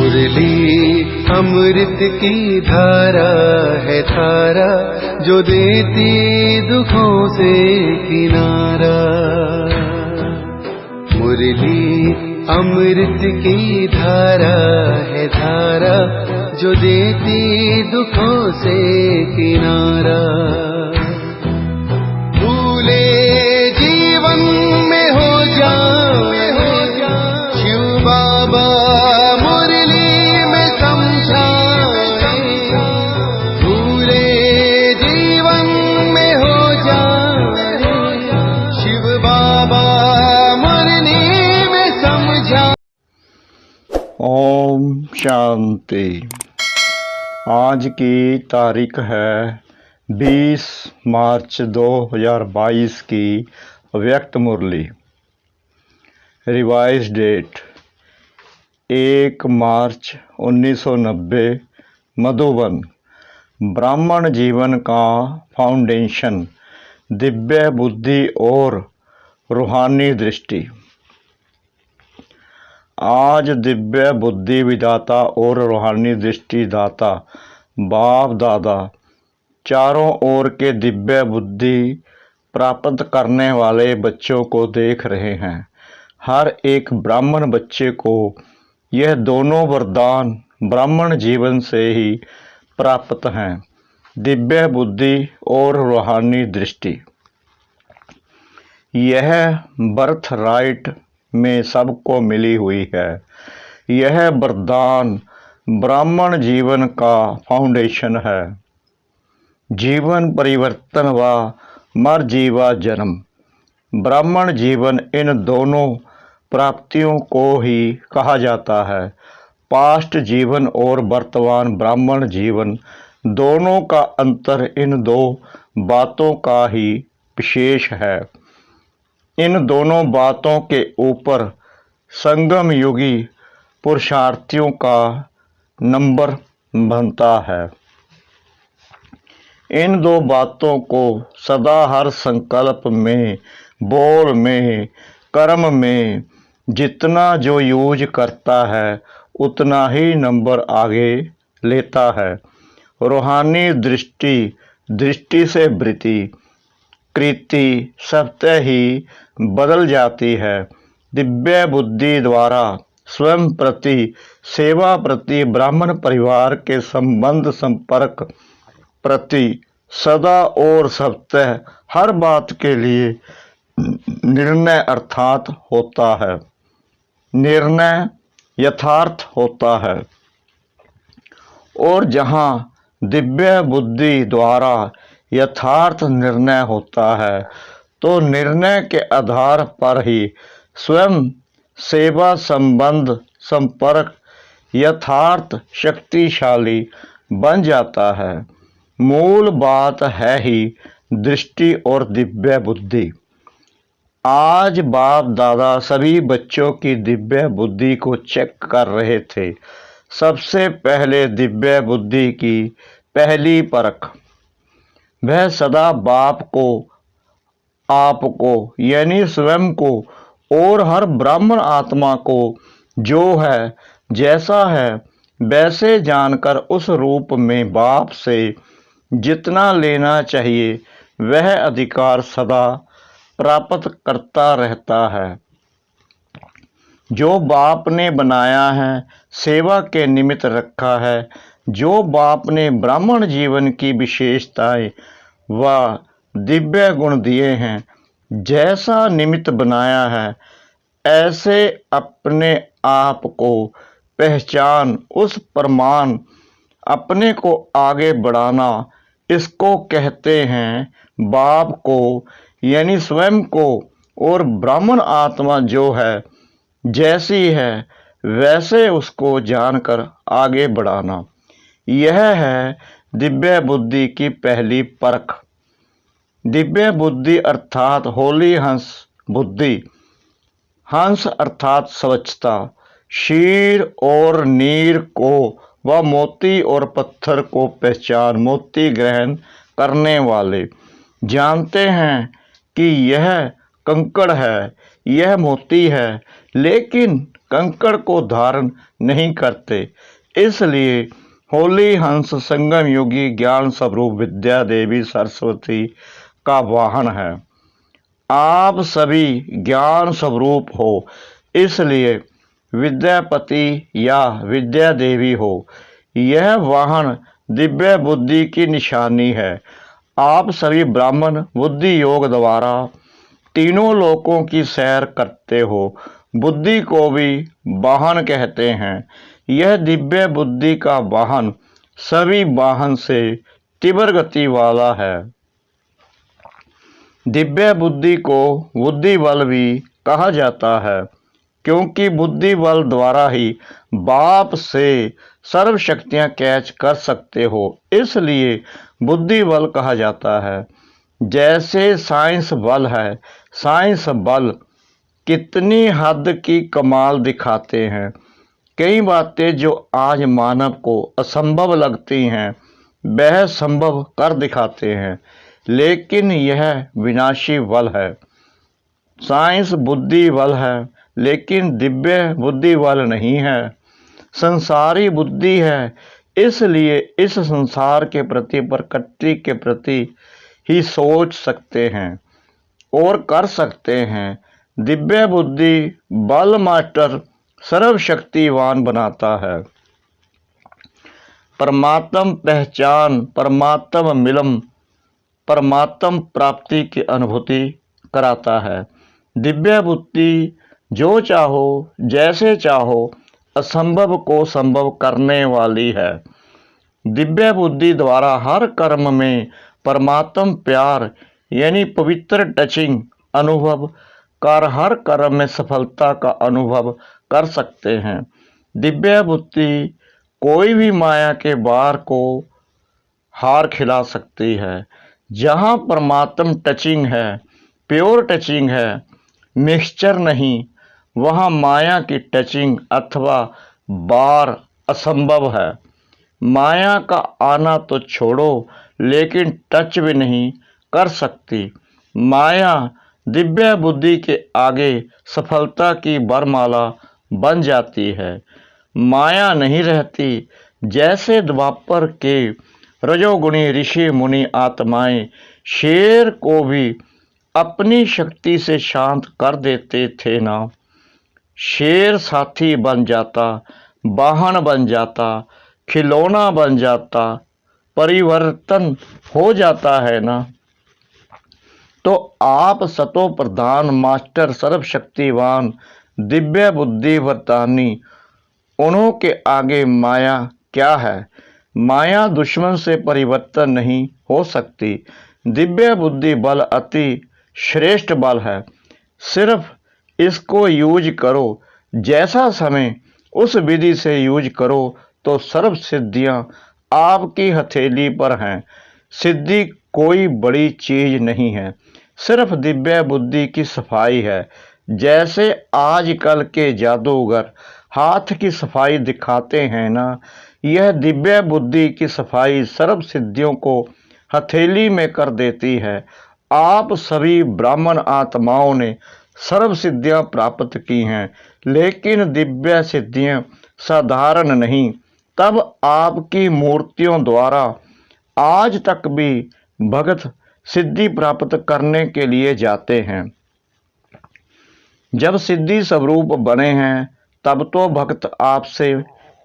मुरली अमृत की धारा है धारा, जो देती दुखों से किनारा। मुरली अमृत की धारा है धारा, जो देती दुखों से किनारा। भूले जीवन में हो जाए शिव बाबा मुरली में समझाए। भूले जीवन में हो जाए शिव बाबा मुरली में समझाए। ओम शांति। आज की तारीख है 20 मार्च 2022 की व्यक्त मुरली। रिवाइज डेट 1 मार्च 1990 मधुबन। ब्राह्मण जीवन का फाउंडेशन, दिव्य बुद्धि और रूहानी दृष्टि। आज दिव्य बुद्धि विदाता और रूहानी दृष्टि दाता बाप दादा चारों ओर के दिव्य बुद्धि प्राप्त करने वाले बच्चों को देख रहे हैं। हर एक ब्राह्मण बच्चे को यह दोनों वरदान ब्राह्मण जीवन से ही प्राप्त हैं, दिव्य बुद्धि और रूहानी दृष्टि। यह बर्थ राइट में सबको मिली हुई है। यह वरदान ब्राह्मण जीवन का फाउंडेशन है। जीवन परिवर्तन व मर जीवा जन्म। ब्राह्मण जीवन इन दोनों प्राप्तियों को ही कहा जाता है। पास्ट जीवन और वर्तमान ब्राह्मण जीवन दोनों का अंतर इन दो बातों का ही विशेष है। इन दोनों बातों के ऊपर संगम युगी पुरुषार्थियों का नंबर बनता है। इन दो बातों को सदा हर संकल्प में, बोल में, कर्म में जितना जो यूज करता है उतना ही नंबर आगे लेता है। रूहानी दृष्टि से वृत्ति कृति स्वतः ही बदल जाती है। दिव्य बुद्धि द्वारा स्वयं प्रति, सेवा प्रति, ब्राह्मण परिवार के संबंध संपर्क प्रति सदा और स्वतः हर बात के लिए निर्णय अर्थात होता है, निर्णय यथार्थ होता है। और जहाँ दिव्य बुद्धि द्वारा यथार्थ निर्णय होता है तो निर्णय के आधार पर ही स्वयं सेवा संबंध संपर्क यथार्थ शक्तिशाली बन जाता है। मूल बात है ही दृष्टि और दिव्य बुद्धि। आज बाप दादा सभी बच्चों की दिव्य बुद्धि को चेक कर रहे थे। सबसे पहले दिव्य बुद्धि की पहली परख, वह सदा बाप को, आपको यानी स्वयं को और हर ब्राह्मण आत्मा को जो है जैसा है वैसे जानकर उस रूप में बाप से जितना लेना चाहिए वह अधिकार सदा प्राप्त करता रहता है। जो बाप ने बनाया है, सेवा के निमित्त रखा है, जो बाप ने ब्राह्मण जीवन की विशेषताएं व दिव्य गुण दिए हैं, जैसा निमित्त बनाया है, ऐसे अपने आप को पहचान, उस प्रमाण, अपने को आगे बढ़ाना, इसको कहते हैं बाप को यानी स्वयं को और ब्राह्मण आत्मा जो है जैसी है वैसे उसको जानकर आगे बढ़ाना। यह है दिव्य बुद्धि की पहली परख। दिव्य बुद्धि अर्थात होली हंस बुद्धि। हंस अर्थात स्वच्छता। शीर और नीर को व मोती और पत्थर को पहचान, मोती ग्रहण करने वाले जानते हैं कि यह कंकड़ है, यह मोती है, लेकिन कंकड़ को धारण नहीं करते। इसलिए होली हंस संगम योगी ज्ञान स्वरूप विद्या देवी सरस्वती का वाहन है। आप सभी ज्ञान स्वरूप हो, इसलिए विद्यापति या विद्या देवी हो। यह वाहन दिव्य बुद्धि की निशानी है। आप सभी ब्राह्मण बुद्धि योग द्वारा तीनों लोकों की सैर करते हो। बुद्धि को भी वाहन कहते हैं। यह दिव्य बुद्धि का वाहन सभी वाहन से तीव्र गति वाला है। दिव्य बुद्धि को बुद्धि बल भी कहा जाता है, क्योंकि बुद्धि बल द्वारा ही बाप से सर्व शक्तियाँ कैच कर सकते हो, इसलिए बुद्धि बल कहा जाता है। जैसे साइंस बल है, साइंस बल कितनी हद की कमाल दिखाते हैं। कई बातें जो आज मानव को असंभव लगती हैं, वह संभव कर दिखाते हैं, लेकिन यह विनाशी बल है। साइंस बुद्धि बल है, लेकिन दिव्य बुद्धि बल नहीं है। संसारी बुद्धि है, इसलिए इस संसार के प्रति, प्रकृति के प्रति ही सोच सकते हैं और कर सकते हैं। दिव्य बुद्धि बल मास्टर सर्वशक्तिवान बनाता है। परमात्म पहचान, परमात्म मिलन, परमात्म प्राप्ति की अनुभूति कराता है। दिव्य बुद्धि जो चाहो जैसे चाहो असंभव को संभव करने वाली है। दिव्य बुद्धि द्वारा हर कर्म में परमात्म प्यार यानी पवित्र टचिंग अनुभव कर हर कर्म में सफलता का अनुभव कर सकते हैं। दिव्य बुद्धि कोई भी माया के बार को हार खिला सकती है। जहाँ परमात्म टचिंग है, प्योर टचिंग है, मिक्सचर नहीं, वहाँ माया की टचिंग अथवा बार असंभव है। माया का आना तो छोड़ो, लेकिन टच भी नहीं कर सकती। माया दिव्य बुद्धि के आगे सफलता की वरमाला बन जाती है। माया नहीं रहती। जैसे द्वापर के रजोगुणी ऋषि मुनि आत्माएं शेर को भी अपनी शक्ति से शांत कर देते थे ना। शेर साथी बन जाता, वाहन बन जाता, खिलौना बन जाता, परिवर्तन हो जाता है ना। तो आप सतो प्रधान मास्टर सर्वशक्तिवान दिव्य बुद्धि वरदानी, उन्हों के आगे माया क्या है। माया दुश्मन से परिवर्तन नहीं हो सकती। दिव्य बुद्धि बल अति श्रेष्ठ बल है। सिर्फ इसको यूज करो। जैसा समय उस विधि से यूज करो तो सर्व सिद्धियां आपकी हथेली पर हैं। सिद्धि कोई बड़ी चीज नहीं है, सिर्फ दिव्य बुद्धि की सफाई है। जैसे आजकल के जादूगर हाथ की सफाई दिखाते हैं ना, यह दिव्य बुद्धि की सफाई सर्व सिद्धियों को हथेली में कर देती है। आप सभी ब्राह्मण आत्माओं ने सर्व सिद्धियां प्राप्त की हैं, लेकिन दिव्य सिद्धियां साधारण नहीं। तब आपकी मूर्तियों द्वारा आज तक भी भगत सिद्धि प्राप्त करने के लिए जाते हैं। जब सिद्धि स्वरूप बने हैं, तब तो भक्त आपसे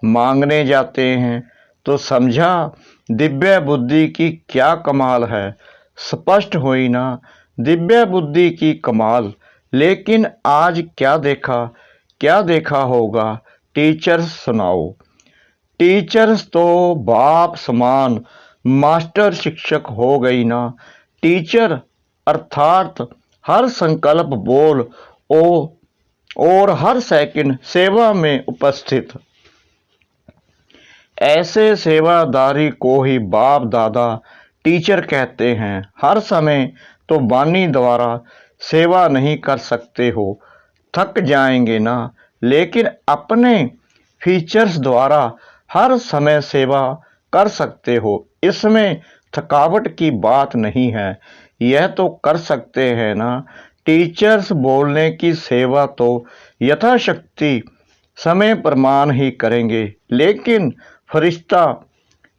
मांगने जाते हैं। तो समझा दिव्य बुद्धि की क्या कमाल है। स्पष्ट हुई ना दिव्य बुद्धि की कमाल। लेकिन आज क्या देखा होगा। टीचर्स सुनाओ। टीचर्स तो बाप समान मास्टर शिक्षक हो गई ना। टीचर अर्थात हर संकल्प बोल और हर सेकंड सेवा में उपस्थित। ऐसे सेवादारी को ही बाप दादा टीचर कहते हैं। हर समय तो वाणी द्वारा सेवा नहीं कर सकते हो, थक जाएंगे ना। लेकिन अपने फीचर्स द्वारा हर समय सेवा कर सकते हो। इसमें थकावट की बात नहीं है, यह तो कर सकते हैं ना। टीचर्स बोलने की सेवा तो यथाशक्ति समय प्रमाण ही करेंगे। लेकिन फरिश्ता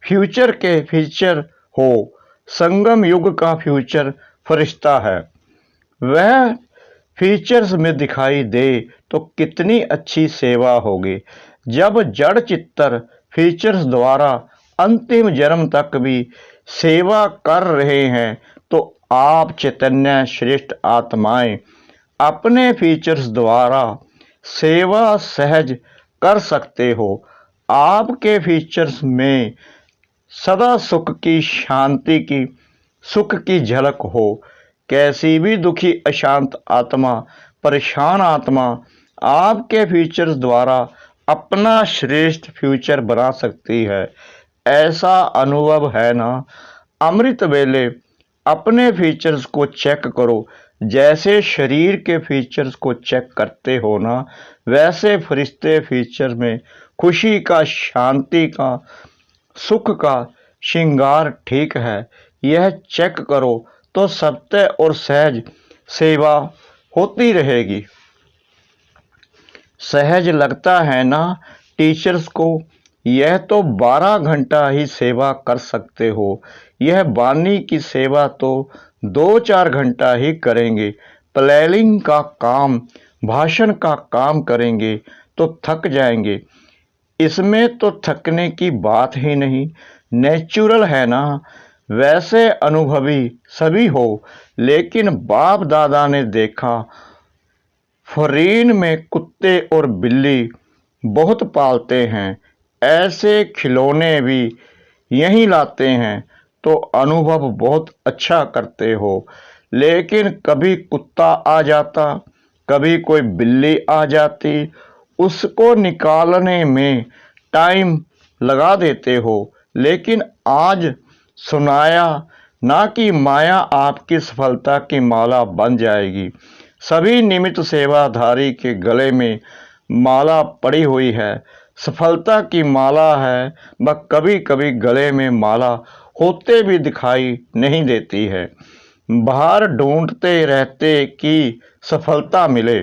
फ्यूचर के फीचर हो, संगम युग का फ्यूचर फरिश्ता है, वह फीचर्स में दिखाई दे तो कितनी अच्छी सेवा होगी। जब जड़ चित्तर फीचर्स द्वारा अंतिम जन्म तक भी सेवा कर रहे हैं तो आप चैतन्य श्रेष्ठ आत्माएं अपने फीचर्स द्वारा सेवा सहज कर सकते हो। आपके फीचर्स में सदा सुख की, शांति की, सुख की झलक हो। कैसी भी दुखी, अशांत आत्मा, परेशान आत्मा आपके फीचर्स द्वारा अपना श्रेष्ठ फ्यूचर बना सकती है। ऐसा अनुभव है ना। अमृत वेले अपने फीचर्स को चेक करो। जैसे शरीर के फीचर्स को चेक करते हो ना, वैसे फरिश्ते फीचर में खुशी का, शांति का, सुख का श्रृंगार ठीक है, यह चेक करो तो सत्य और सहज सेवा होती रहेगी। सहज लगता है ना टीचर्स को। यह तो 12 घंटा ही सेवा कर सकते हो। यह वाणी की सेवा तो 2-4 घंटा ही करेंगे। प्लेलिंग का काम, भाषण का काम करेंगे तो थक जाएंगे। इसमें तो थकने की बात ही नहीं, नेचुरल है ना। वैसे अनुभवी सभी हो, लेकिन बाप दादा ने देखा फॉरेन में कुत्ते और बिल्ली बहुत पालते हैं, ऐसे खिलौने भी यहीं लाते हैं तो अनुभव बहुत अच्छा करते हो। लेकिन कभी कुत्ता आ जाता, कभी कोई बिल्ली आ जाती, उसको निकालने में टाइम लगा देते हो। लेकिन आज सुनाया ना कि माया आपकी सफलता की माला बन जाएगी। सभी निमित्त सेवाधारी के गले में माला पड़ी हुई है, सफलता की माला है। वह कभी कभी गले में माला होते भी दिखाई नहीं देती है। बाहर ढूंढते रहते कि सफलता मिले।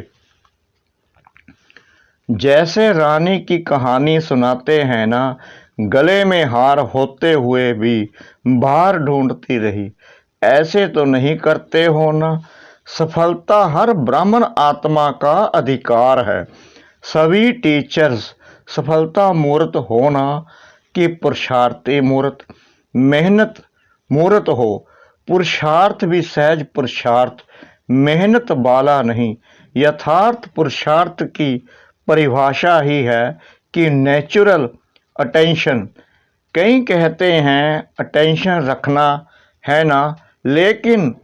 जैसे रानी की कहानी सुनाते हैं ना, गले में हार होते हुए भी बाहर ढूंढती रही। ऐसे तो नहीं करते हो ना। सफलता हर ब्राह्मण आत्मा का अधिकार है। सभी टीचर्स सफलता मूर्त होना कि पुरुषार्थी मूर्त, मेहनत मूर्त हो। पुरुषार्थ भी सहज पुरुषार्थ, मेहनत वाला नहीं। यथार्थ पुरुषार्थ की परिभाषा ही है कि नेचुरल अटेंशन। कई कहते हैं अटेंशन रखना है ना, लेकिन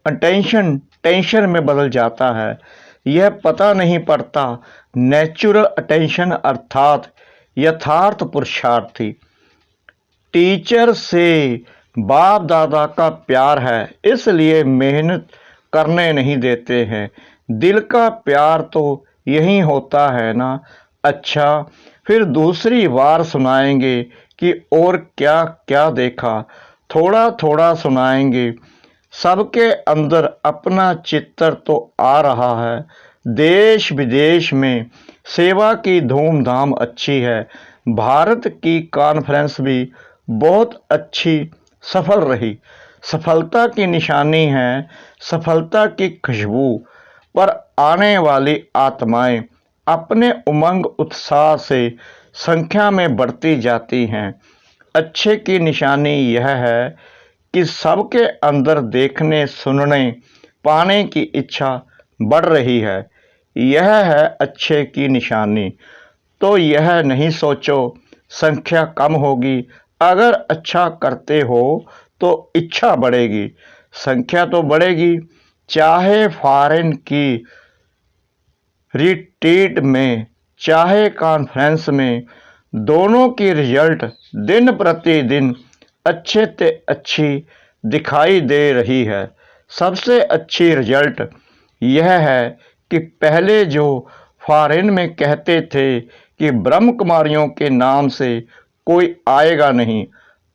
अटेंशन टेंशन में बदल जाता है, यह पता नहीं पड़ता। नेचुरल अटेंशन अर्थात यथार्थ पुरुषार्थी। टीचर से बाप दादा का प्यार है, इसलिए मेहनत करने नहीं देते हैं। दिल का प्यार तो यही होता है ना। अच्छा, फिर दूसरी बार सुनाएंगे कि और क्या क्या देखा, थोड़ा थोड़ा सुनाएंगे। सबके अंदर अपना चित्तर तो आ रहा है। देश विदेश में सेवा की धूमधाम अच्छी है। भारत की कॉन्फ्रेंस भी बहुत अच्छी सफल रही। सफलता की निशानी है, सफलता की खुशबू पर आने वाली आत्माएं अपने उमंग उत्साह से संख्या में बढ़ती जाती हैं। अच्छे की निशानी यह है कि सबके अंदर देखने, सुनने, पाने की इच्छा बढ़ रही है। यह है अच्छे की निशानी। तो यह नहीं सोचो संख्या कम होगी। अगर अच्छा करते हो तो इच्छा बढ़ेगी, संख्या तो बढ़ेगी। चाहे फॉरेन की रिट्रीट में, चाहे कॉन्फ्रेंस में, दोनों की रिजल्ट दिन प्रतिदिन अच्छे से अच्छी दिखाई दे रही है। सबसे अच्छी रिजल्ट यह है कि पहले जो फॉरेन में कहते थे कि ब्रह्म कुमारियों के नाम से कोई आएगा नहीं,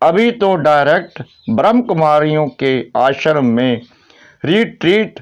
अभी तो डायरेक्ट ब्रह्म कुमारियों के आश्रम में रिट्रीट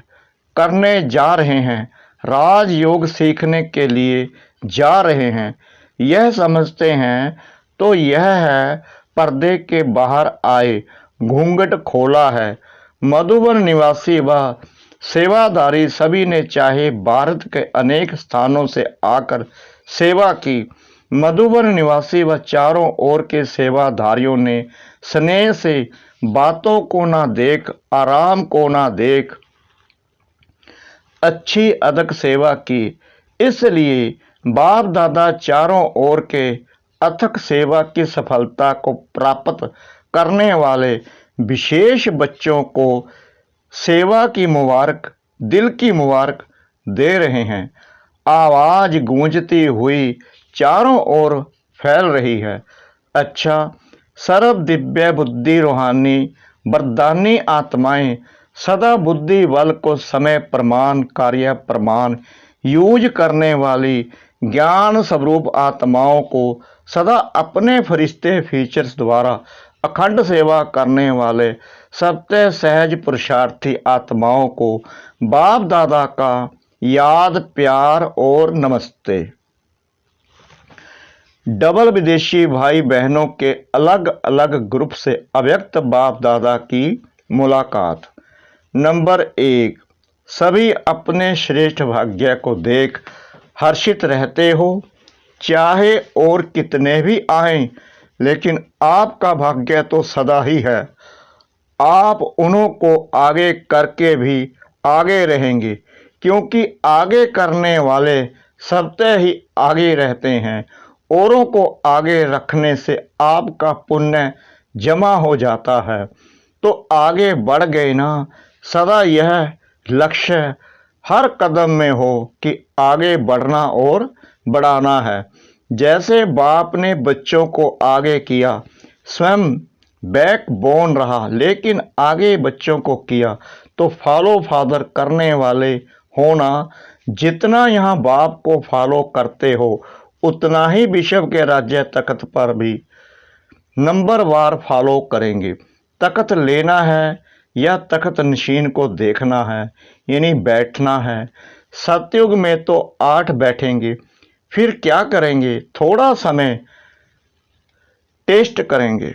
करने जा रहे हैं। राजयोग सीखने के लिए जा रहे हैं, यह समझते हैं तो यह है पर्दे के बाहर आए, घूंघट खोला है। मधुबन निवासी व सेवादारी सभी ने चाहे भारत के अनेक स्थानों से आकर सेवा की। मधुबन निवासी व चारों ओर के सेवाधारियों ने स्नेह से बातों को ना देख, आराम को ना देख, अच्छी अदक सेवा की। इसलिए बाप दादा चारों ओर के अथक सेवा की सफलता को प्राप्त करने वाले विशेष बच्चों को सेवा की मुबारक, दिल की मुबारक दे रहे हैं। आवाज गूंजती हुई चारों ओर फैल रही है। अच्छा, सर्व दिव्य बुद्धि रूहानी वरदानी आत्माएं सदा बुद्धि बल को समय प्रमाण कार्य प्रमाण यूज करने वाली ज्ञान स्वरूप आत्माओं को सदा अपने फरिश्ते फीचर्स द्वारा अखंड सेवा करने वाले सत्य सहज पुरुषार्थी आत्माओं को बाप दादा का याद, प्यार और नमस्ते। डबल विदेशी भाई बहनों के अलग अलग ग्रुप से अव्यक्त बाप दादा की मुलाकात। नंबर 1, सभी अपने श्रेष्ठ भाग्य को देख हर्षित रहते हो। चाहे और कितने भी आएं, लेकिन आपका भाग्य तो सदा ही है। आप उन्हों को आगे करके भी आगे रहेंगे, क्योंकि आगे करने वाले सबसे ही आगे रहते हैं। औरों को आगे रखने से आपका पुण्य जमा हो जाता है, तो आगे बढ़ गए ना। सदा यह लक्ष्य हर कदम में हो कि आगे बढ़ना और बढ़ाना है। जैसे बाप ने बच्चों को आगे किया, स्वयं बैकबोन रहा, लेकिन आगे बच्चों को किया, तो फॉलो फादर करने वाले होना। जितना यहाँ बाप को फॉलो करते हो, उतना ही विश्व के राज्य तख्त पर भी नंबरवार फॉलो करेंगे। तख्त लेना है या तख्त नशीन को देखना है, यानी बैठना है। सतयुग में तो 8 बैठेंगे, फिर क्या करेंगे? थोड़ा समय टेस्ट करेंगे।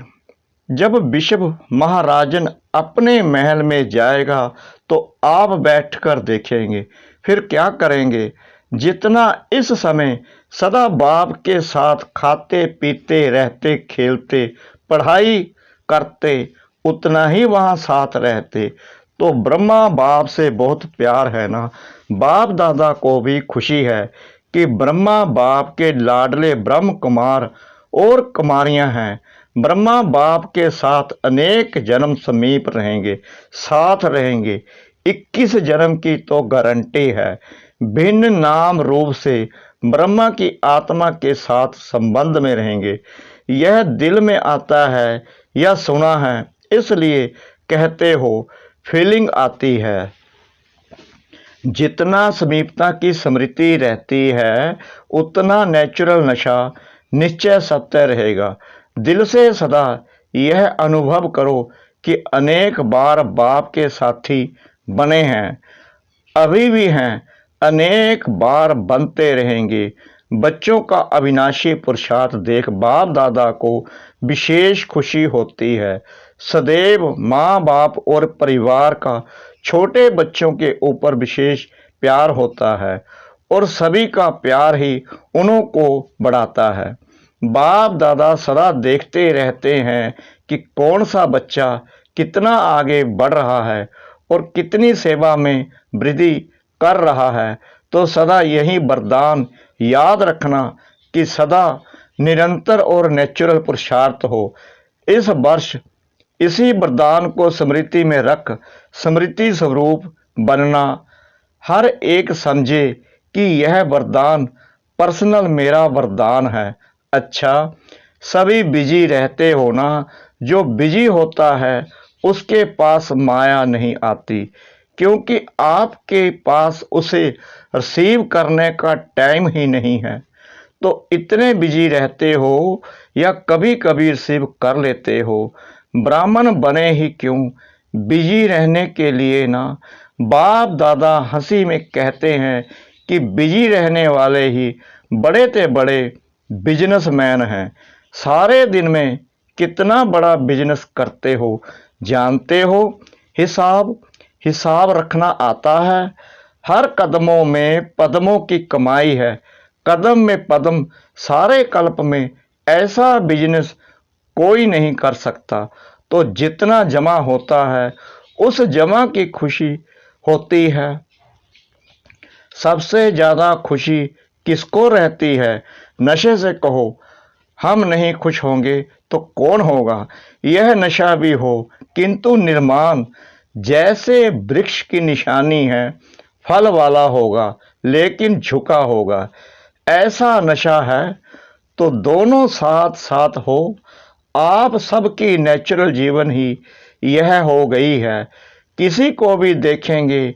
जब विश्व महाराजन अपने महल में जाएगा तो आप बैठकर देखेंगे, फिर क्या करेंगे? जितना इस समय सदा बाप के साथ खाते पीते रहते, खेलते, पढ़ाई करते, उतना ही वहाँ साथ रहते। तो ब्रह्मा बाप से बहुत प्यार है ना। बाप दादा को भी खुशी है कि ब्रह्मा बाप के लाडले ब्रह्म कुमार और कुमारियां हैं। ब्रह्मा बाप के साथ अनेक जन्म समीप रहेंगे, साथ रहेंगे। 21 जन्म की तो गारंटी है। भिन्न नाम रूप से ब्रह्मा की आत्मा के साथ संबंध में रहेंगे। यह दिल में आता है या सुना है, इसलिए कहते हो, फीलिंग आती है। जितना समीपता की स्मृति रहती है, उतना नेचुरल नशा निश्चय सत्य रहेगा। दिल से सदा यह अनुभव करो कि अनेक बार बाप के साथी बने हैं, अभी भी हैं, अनेक बार बनते रहेंगे। बच्चों का अविनाशी पुरुषार्थ देख बाप दादा को विशेष खुशी होती है। सदैव माँ बाप और परिवार का छोटे बच्चों के ऊपर विशेष प्यार होता है, और सभी का प्यार ही उन्हों को बढ़ाता है। बाप दादा सदा देखते रहते हैं कि कौन सा बच्चा कितना आगे बढ़ रहा है और कितनी सेवा में वृद्धि कर रहा है। तो सदा यही वरदान याद रखना कि सदा निरंतर और नेचुरल पुरुषार्थ हो। इस वर्ष इसी वरदान को स्मृति में रख स्मृति स्वरूप बनना। हर एक समझे कि यह वरदान पर्सनल मेरा वरदान है। अच्छा, सभी बिजी रहते हो ना। जो बिजी होता है उसके पास माया नहीं आती, क्योंकि आपके पास उसे रिसीव करने का टाइम ही नहीं है। तो इतने बिजी रहते हो या कभी कभी रिसीव कर लेते हो। ब्राह्मण बने ही क्यों, बिजी रहने के लिए ना। बाप दादा हंसी में कहते हैं कि बिजी रहने वाले ही बड़े ते बड़े बिजनेसमैन हैं। सारे दिन में कितना बड़ा बिजनेस करते हो जानते हो? हिसाब हिसाब रखना आता है? हर कदमों में पदमों की कमाई है, कदम में पदम सारे कल्प में। ऐसा बिजनेस कोई नहीं कर सकता। तो जितना जमा होता है उस जमा की खुशी होती है। सबसे ज्यादा खुशी किसको रहती है? नशे से कहो हम नहीं खुश होंगे तो कौन होगा? यह नशा भी हो किंतु निर्माण जैसे वृक्ष की निशानी है, फल वाला होगा लेकिन झुका होगा। ऐसा नशा है तो दोनों साथ साथ हो। आप सबकी नेचुरल जीवन ही यह हो गई है। किसी को भी देखेंगे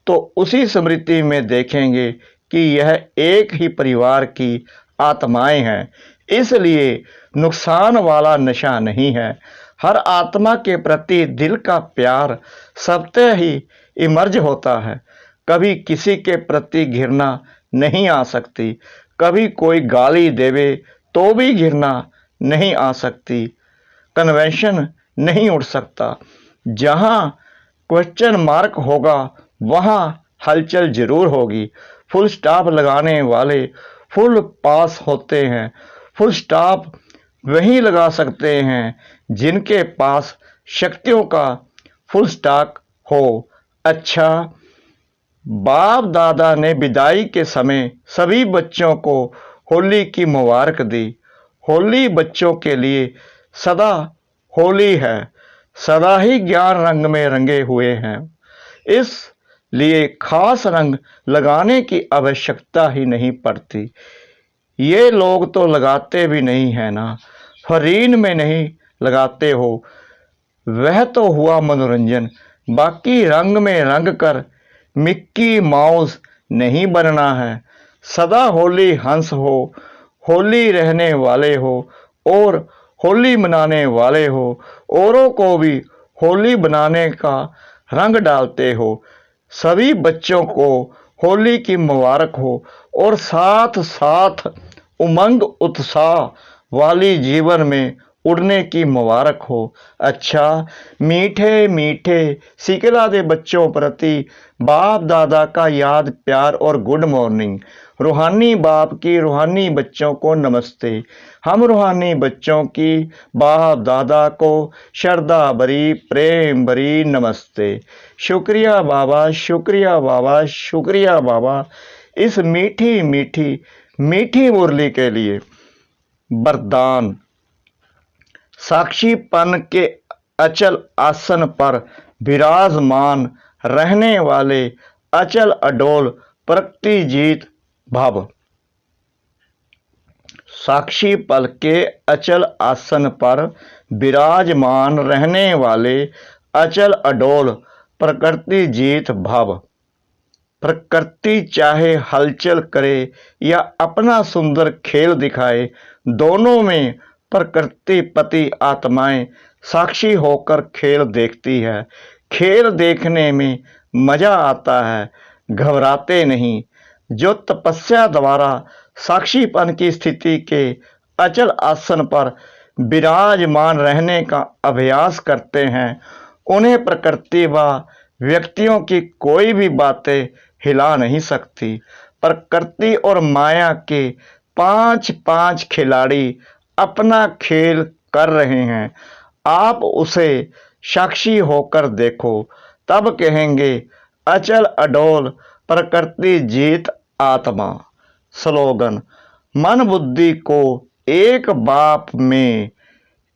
तो उसी स्मृति में देखेंगे कि यह एक ही परिवार की आत्माएं हैं। इसलिए नुकसान वाला नशा नहीं है। हर आत्मा के प्रति दिल का प्यार सबसे ही इमर्ज होता है। कभी किसी के प्रति घृणा नहीं आ सकती। कभी कोई गाली देवे तो भी घृणा नहीं आ सकती। कन्वेंशन नहीं उठ सकता। जहां क्वेश्चन मार्क होगा वहां हलचल जरूर होगी। फुल स्टॉप लगाने वाले फुल पास होते हैं। फुल स्टॉप वही लगा सकते हैं जिनके पास शक्तियों का फुल स्टॉक हो। अच्छा, बाप दादा ने विदाई के समय सभी बच्चों को होली की मुबारक दी। होली बच्चों के लिए सदा होली है। सदा ही ज्ञान रंग में रंगे हुए हैं। इसलिए खास रंग लगाने की आवश्यकता ही नहीं पड़ती। ये लोग तो लगाते भी नहीं है ना। फरीन में नहीं लगाते हो, वह तो हुआ मनोरंजन। बाकी रंग में रंग कर मिक्की माउस नहीं बनना है। सदा होली हंस हो, होली रहने वाले हो और होली मनाने वाले हो। औरों को भी होली बनाने का रंग डालते हो। सभी बच्चों को होली की मुबारक हो और साथ साथ उमंग उत्साह वाली जीवन में उड़ने की मुबारक हो। अच्छा, मीठे मीठे सिकला दे बच्चों प्रति बाप दादा का याद प्यार और गुड मॉर्निंग। रूहानी बाप की रूहानी बच्चों को नमस्ते। हम रूहानी बच्चों की बाप दादा को श्रद्धा भरी प्रेम भरी नमस्ते। शुक्रिया बाबा, शुक्रिया बाबा, शुक्रिया बाबा इस मीठी मीठी मीठी मुरली के लिए। वरदान। साक्षीपन के अचल आसन पर विराजमान रहने वाले अचल अडोल प्रकृति जीत भव। साक्षी पल के अचल आसन पर विराजमान रहने वाले अचल अडोल प्रकृति जीत भव। प्रकृति चाहे हलचल करे या अपना सुंदर खेल दिखाए, दोनों में प्रकृति पति आत्माएं साक्षी होकर खेल देखती है। खेल देखने में मजा आता है, घबराते नहीं। जो तपस्या द्वारा साक्षीपन की स्थिति के अचल आसन पर विराजमान रहने का अभ्यास करते हैं, उन्हें प्रकृति व व्यक्तियों की कोई भी बातें हिला नहीं सकती। प्रकृति और माया के 5-5 खिलाड़ी अपना खेल कर रहे हैं। आप उसे साक्षी होकर देखो, तब कहेंगे अचल अडोल प्रकृति जीत आत्मा। स्लोगन। मन बुद्धि को एक बाप में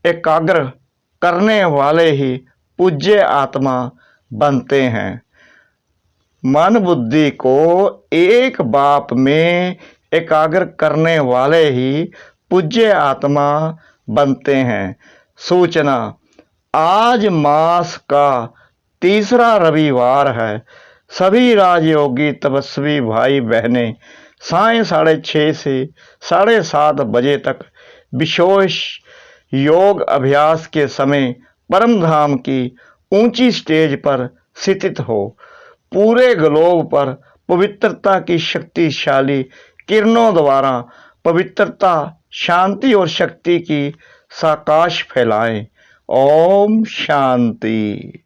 एकाग्र करने वाले ही पूज्य आत्मा बनते हैं। मन बुद्धि को एक बाप में एकाग्र करने वाले ही पूज्य आत्मा बनते हैं। सूचना। आज मास का तीसरा रविवार है। सभी राजयोगी तपस्वी भाई बहनें साय 6:30 से 7:30 बजे तक विशेष योग अभ्यास के समय परम धाम की ऊंची स्टेज पर स्थित हो। पूरे ग्लोब पर पवित्रता की शक्तिशाली किरणों द्वारा पवित्रता, शांति और शक्ति की साकाश फैलाएं। ओम शांति।